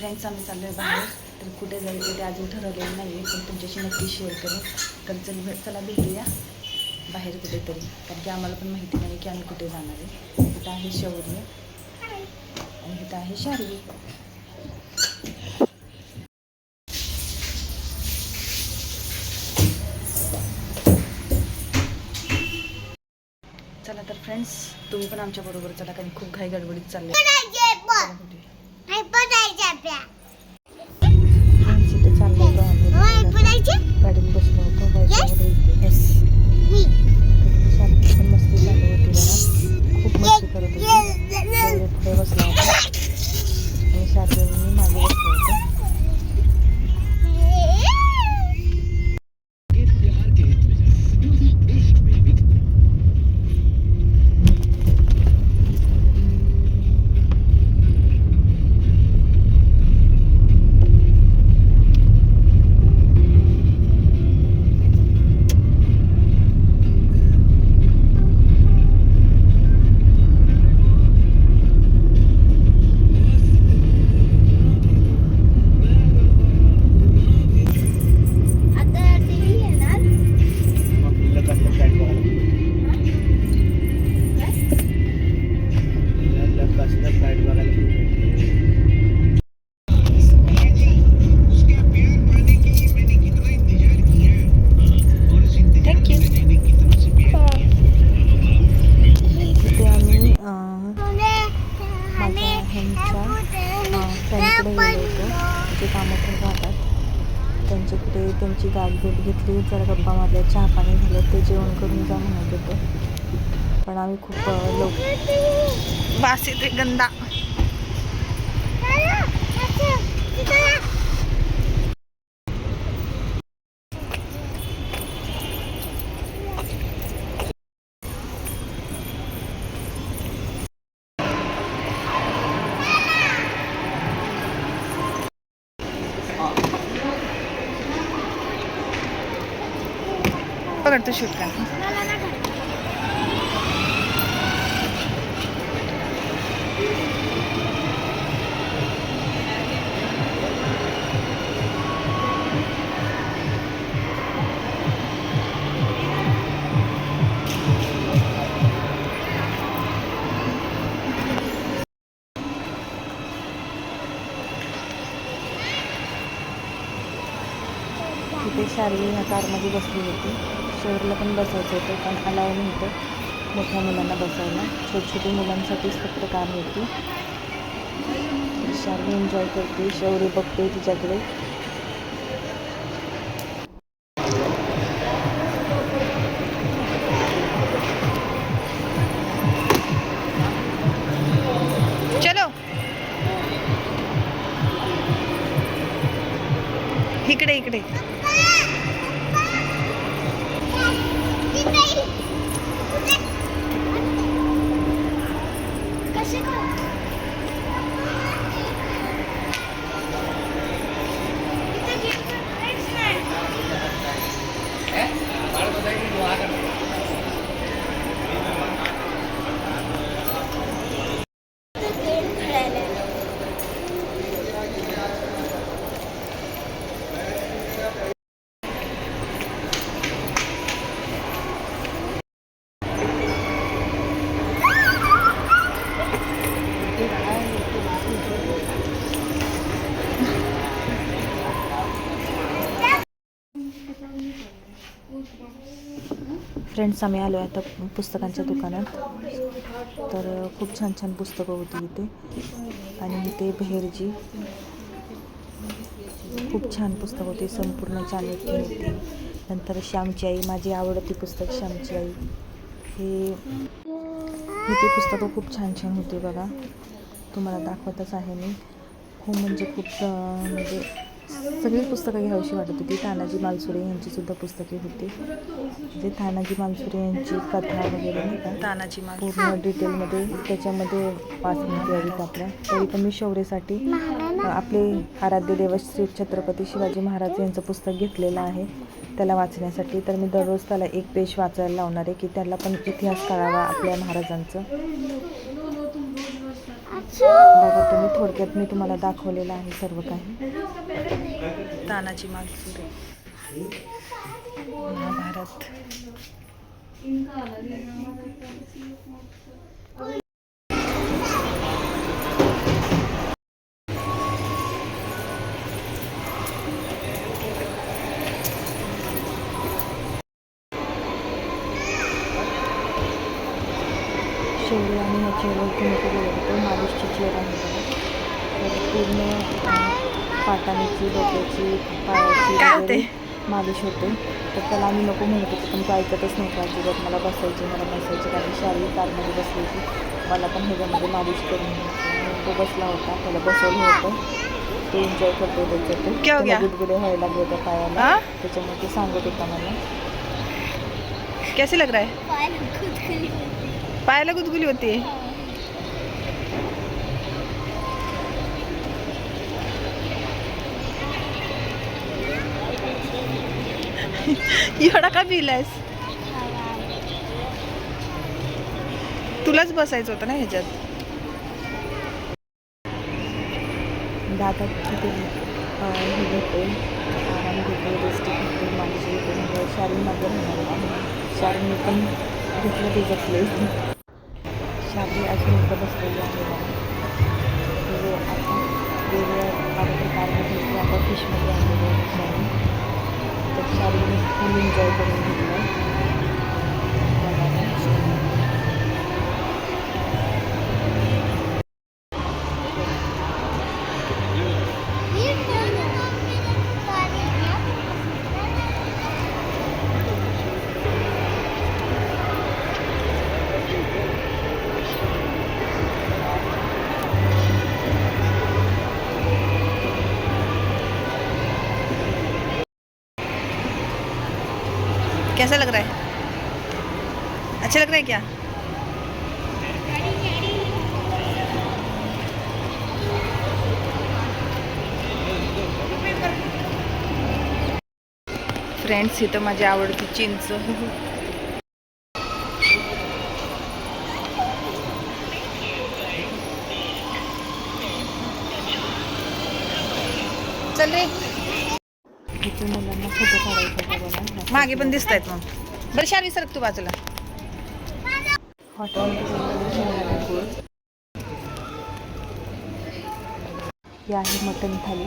Friends आम्ही चाललो आहे बाहेर. तर कुठे जायचं ते अजून ठरवलेलं नाही आहे, पण तुमच्याशी नक्की शेअर करेन. तर चला भेटूया बाहेर कुठेतरी, कारण की आम्हाला पण माहिती नाही की आम्ही कुठे जाणार आहे. इथं आहे शौर्य आणि इथं आहे शार्वी. चला तर फ्रेंड्स, तुम्ही पण आमच्या बरोबर चला, कारण खूप घाई गडबडीत चालले. इथे चाललो होतो आम्ही, गाडीत बसलो होतो. येस, शांती पण मस्ती चालू होती बघा, खूप मस्ती करत होती. पुढे बसला होता आणि शार्दूलनी मागे बसलो होतो. फ्रेंडकडे गेलो होतो, ते कामं पण राहतात त्यांच्याकडे. त्यांची गाडी भेट घेतली, जरा गप्पा मारल्या, चहा पाणी झालं, ते जेवण करून जा म्हणत होते. पण आम्ही खूप वास येते गंदा. पकडतो शूट का. तिथे शार्वी ह्या कारमध्ये बसली होती. शहरला पण बसायचं होतं, पण अलाव नव्हतं मोठ्या मुलांना बसायला. छोटी मुलांसाठीच फक्त कार होती. शार्वी एन्जॉय करते, शौर्य बघते तिच्याकडे. चलो इकडे इकडे. फ्रेंड्स, आम्ही आलो आहे आता पुस्तकांच्या दुकानात. तर खूप छान छान पुस्तकं होती इथे. आणि इथे बहेरजी खूप छान पुस्तक होती, संपूर्ण चाणक्य होती. नंतर श्यामची आई, माझी आवडती पुस्तक श्यामची आई. हे पुस्तकं खूप छान छान होती बघा, तुम्हाला दाखवतच आहे मी. खूप म्हणजे खूप म्हणजे सगळी पुस्तकं घ्यावीशी वाटत होती. तानाजी मालुसरे यांचीसुद्धा पुस्तके होती, जे तानाजी मालुसरे यांची कथा वगैरे नाही का, तानाजी पूर्ण डिटेलमध्ये त्याच्यामध्ये वाचण्यात यावीत आपल्या. तरी पण मी शौर्यसाठी आपले आराध्य देव श्री छत्रपती शिवाजी महाराज यांचं पुस्तक घेतलेलं आहे त्याला वाचण्यासाठी. तर मी दररोज त्याला एक पेज वाचायला लावणार आहे, की त्याला पण इतिहास कळावा आपल्या महाराजांचं. बघा तुम्ही, थोडक्यात मी तुम्हाला दाखवलेलं आहे सर्व काही. तानाजी मालुसरे, महाभारत. शेवटी आणि ह्या चेअरवरती नको बोलत होतो, मालिशची चेअर आहे बघा. तर पूर्ण पाटाणीची, डोक्याची, पायाची वगैरे मालिश होते. तर त्याला आम्ही नको म्हणत होतो, पण तो ऐकतच नव्हता अजिबात. मला बसायची कारण शारीरिक कारमध्ये बसली होती. मला पण ह्याच्यामध्ये मालिश करून घ्यायची. तो बसला होता, त्याला बसवलं होतं. तो एन्जॉय करतो त्याच्यात. त्याला गुदगुले व्हायला लागले होत्या पायाला, त्याच्यामुळे ते सांगत होता मला. कैसे लग रहा है? पायाला गुदगुली होती. एवढा का भिलायस? तुलाच बसायचं होतं ना ह्याच्यात. दादा तिथे हे घेते, आराम घेते, रेस्ट घेते, मालिश घेते. म्हणजे शारीरिक मागे राहणार. शारीरिक पण घेतलं ते जपले. शारीरिक अजून इथं बसलेली आहे म्हणजे आता वेगवेगळ्या कारमध्ये आपण फिशमध्ये आलेलो आहे. तर शारीरिक फुल एन्जॉय करून घेतलं. कैसा लग रहा है? अच्छा लग रहा है क्या? फ्रेंड्स, इथं माझी आवडती चिंच. चल रे. इथे मुलांना फोटो काढायचा बघा. मागे पण दिसत आहेत. मग बरं शार्वी सरक तू बाजूला. ही आहे मटण थाली.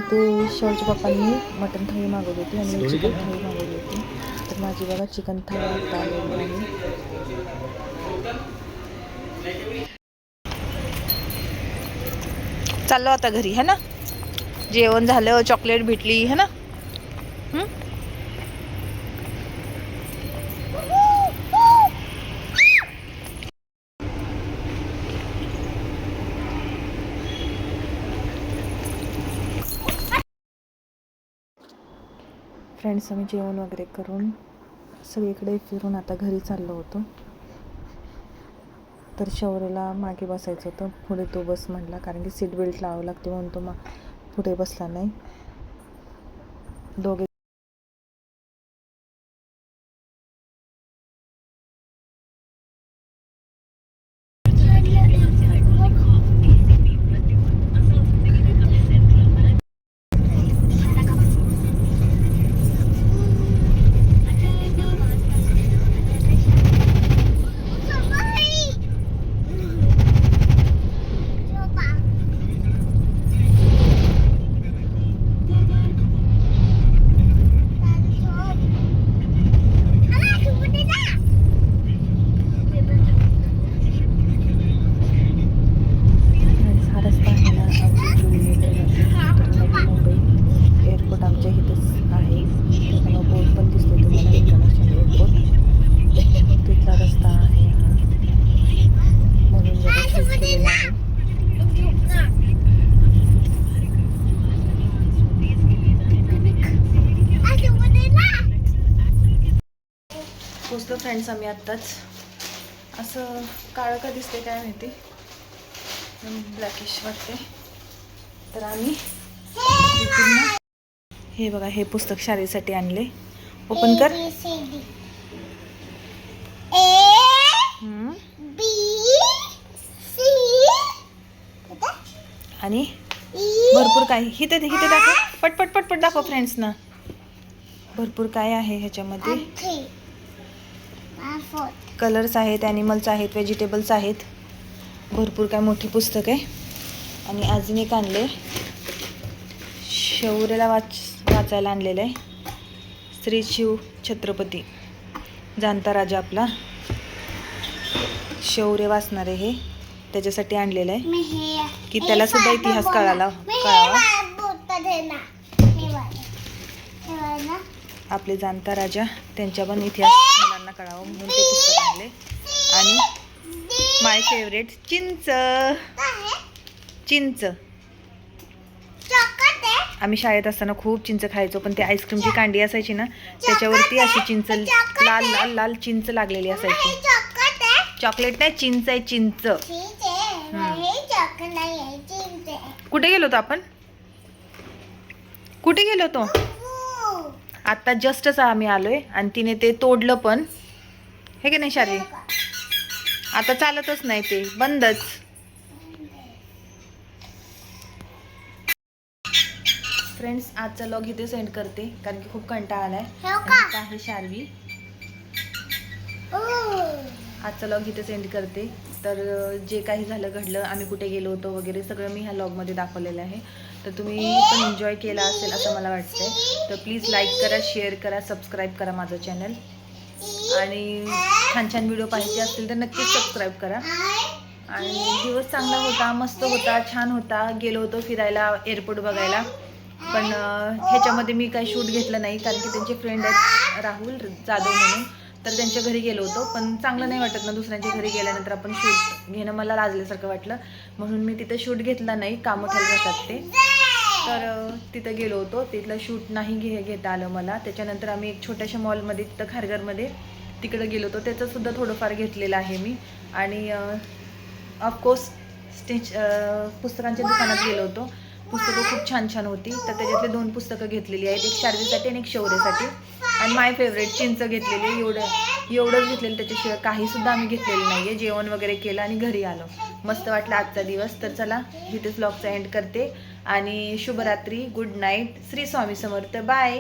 ते शौर्यच्या पप्पांनी मटण थाळी मागवली होती आणि मी चिकन थाळी मागवली होती. तर माझी बघा चिकन थाळी आता आलेली आहे. चाललो आता घरी है ना. जेवण झालं, चॉकलेट भेटली है ना. फ्रेंड्स, आम्ही जेवण वगैरे करून सगळीकडे फिरून आता घरी चाललो होतो. तर शौर्यला मागे बसायचं होतं, पुढे तो बस म्हटला, कारण की सीट बेल्ट लावावं लागते म्हणून तो पुढे बसला नाही. दोघे पोचलो. फ्रेंड्स, आम्ही आत्ताच. असं काळं का दिसते काय माहिती, ब्लॅकिश वाटते. तर आम्ही हे बघा, हे पुस्तक शाळेसाठी आणले. ओपन कर. आणि भरपूर काही हिथे दाखव, पटपट पटपट दाखव फ्रेंड्सना. भरपूर काय आहे ह्याच्यामध्ये. कलर्स आहेत, ॲनिमल्स आहेत, व्हेजिटेबल्स आहेत. भरपूर काय मोठी पुस्तक आहे. आणि अजून एक आणले, शौर्याला वाचायला आणलेलं आहे. श्री शिव छत्रपती, जाणता राजा आपला शौर्य वाचणार आहे. हे त्याच्यासाठी आणलेलं आहे की त्याला सुद्धा इतिहास कळावा. आपले जाणता राजा, त्यांच्या पण इतिहास मुलांना कळावा म्हणून ते पुस्तक आणले. आणि माय फेवरेट चिंच. आम्ही शाळेत असताना खूप चिंच खायचो, पण ते आईस्क्रीमची कांडी असायची ना, त्याच्यावरती अशी चिंच, लाल लाल लाल चिंच लागलेली असायची. चॉकलेट नाही, चिंच आहे, चिंच. कुठे गेलो होतो आपण? कुठे गेलो होतो? आता जस्टच आम्ही आलोय आणि तिने ते तोडलं पण, हे की नाही शारी? आता चालतच नाही, ते बंदच. फ्रेंड्स, आजचा लॉग इथे सेंड करते कारण की खूप कंटाळा आलाय. आहे शार्वी. आजचा लॉग इथे सेंड करते. तर जे काही झालं घडलं, आम्ही कुठे गेलो होतो वगैरे सगळं मी ह्या लॉगमध्ये दाखवलेलं आहे. तर तुम्ही पण एन्जॉय केला असेल असं मला वाटतंय. तर प्लीज लाईक करा, शेअर करा, सबस्क्राईब करा माझं चॅनल. आणि छान छान व्हिडिओ पाहायचे असतील तर नक्कीच सबस्क्राईब करा. आणि दिवस चांगला होता, मस्त होता, छान होता. गेलो होतो फिरायला, एअरपोर्ट बघायला. पण ह्याच्यामध्ये मी काही शूट घेतलं नाही कारण की त्यांचे फ्रेंड आहेत राहुल जाधव म्हणून, तर त्यांच्या घरी गेलो होतो. पण चांगलं नाही वाटत ना दुसऱ्यांच्या घरी गेल्यानंतर आपण शूट घेणं, मला लाजल्यासारखं वाटलं म्हणून मी तिथं शूट घेतला नाही. कामं ठेवलं जातात ते. तर तिथं गेलो होतो, तिथलं शूट नाही घेता आलं मला. त्याच्यानंतर आम्ही एक छोट्याशा मॉलमध्ये तिथं खारघरमध्ये तिकडं गेलो होतो, त्याचंसुद्धा थोडंफार घेतलेलं आहे मी. आणि ऑफकोर्स पुस्तकांच्या दुकानात गेलो होतो. पुस्तकं खूप छान छान होती. तर त्याच्यातले 2 पुस्तकं घेतलेली आहेत, एक शार्वीसाठी आणि एक शौर्यसाठी. आणि माय फेवरेट चिंच घेतलेली. एवढंच घेतलेलं, त्याच्याशिवाय काहीसुद्धा आम्ही घेतलेलं नाही आहे. जेवण वगैरे केलं आणि घरी आलो. मस्त वाटलं आजचा दिवस. तर चला इथेच व्लॉगचा एंड करते आणि शुभरात्री, good night, Shri Swami Samarth, bye.